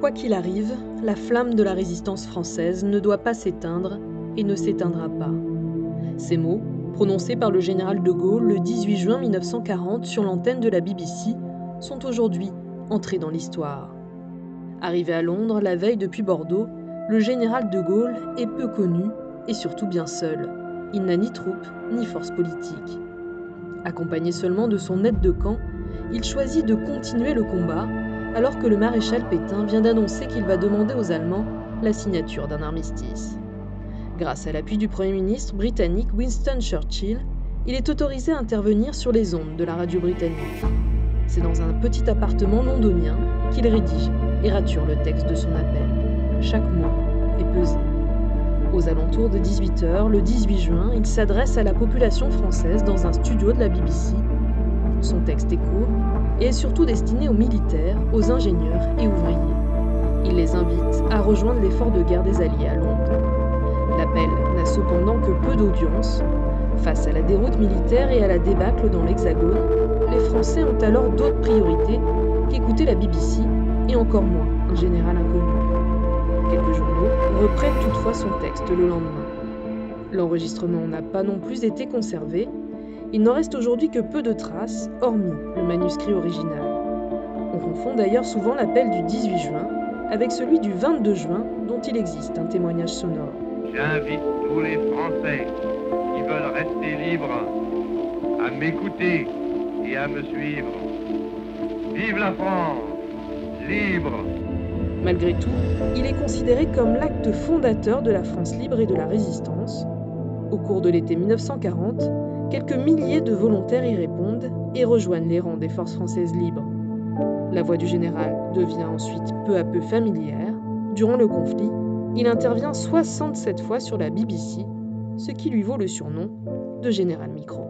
Quoi qu'il arrive, la flamme de la résistance française ne doit pas s'éteindre et ne s'éteindra pas. Ces mots, prononcés par le général de Gaulle le 18 juin 1940 sur l'antenne de la BBC, sont aujourd'hui entrés dans l'histoire. Arrivé à Londres la veille depuis Bordeaux, le général de Gaulle est peu connu et surtout bien seul. Il n'a ni troupes ni force politique. Accompagné seulement de son aide de camp, il choisit de continuer le combat alors que le maréchal Pétain vient d'annoncer qu'il va demander aux Allemands la signature d'un armistice. Grâce à l'appui du Premier ministre britannique Winston Churchill, il est autorisé à intervenir sur les ondes de la radio britannique. C'est dans un petit appartement londonien qu'il rédige et rature le texte de son appel. Chaque mot est pesé. Aux alentours de 18h, le 18 juin, il s'adresse à la population française dans un studio de la BBC. Son texte est court et est surtout destiné aux militaires, aux ingénieurs et ouvriers. Il les invite à rejoindre l'effort de guerre des Alliés à Londres. L'appel n'a cependant que peu d'audience. Face à la déroute militaire et à la débâcle dans l'Hexagone, les Français ont alors d'autres priorités qu'écouter la BBC et encore moins un général inconnu. Quelques journaux reprennent toutefois son texte le lendemain. L'enregistrement n'a pas non plus été conservé. Il n'en reste aujourd'hui que peu de traces, hormis le manuscrit original. On confond d'ailleurs souvent l'appel du 18 juin avec celui du 22 juin dont il existe un témoignage sonore. J'invite tous les Français qui veulent rester libres à m'écouter et à me suivre. Vive la France, libre! Malgré tout, il est considéré comme l'acte fondateur de la France libre et de la résistance. Au cours de l'été 1940, quelques milliers de volontaires y répondent et rejoignent les rangs des forces françaises libres. La voix du général devient ensuite peu à peu familière. Durant le conflit, il intervient 67 fois sur la BBC, ce qui lui vaut le surnom de Général Micro.